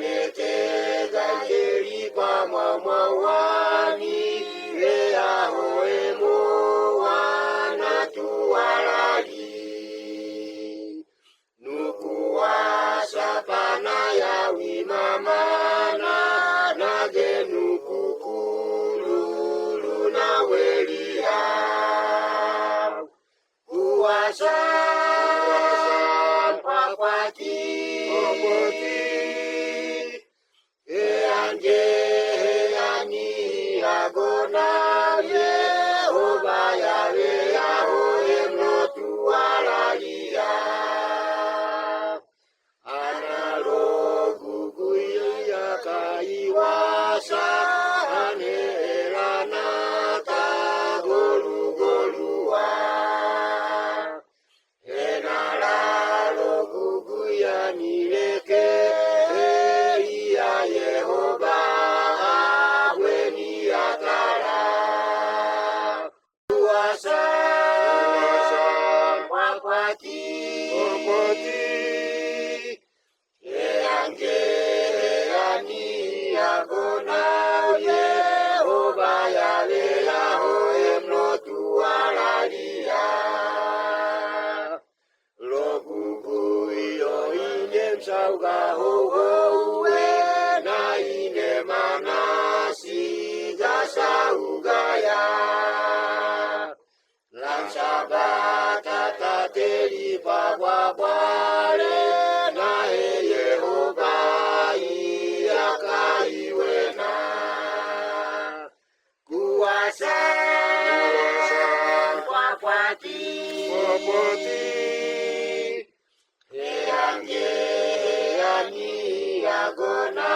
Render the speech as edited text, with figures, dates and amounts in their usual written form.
Netega yeri kwa mwamwani Lea hoemo wana tuwalali Nukuwa sapana ya wimamana Nage nukukululu na welia Kuwasa mpakwati Agona Yehova Yahweh Yahweh mlotuwalalia analogu kuya kaiwasa anerana kagolugolua enalalogu kuya nileke ya Yehova Agona Yehova Yahweh Yahweh mlotuwalalia Logugu iyo ine msauga howe na ine manasi gasaugaya Lansabata tateli pagwabwale na Yehova kaiwena kuwasa mpakwati eange ani agona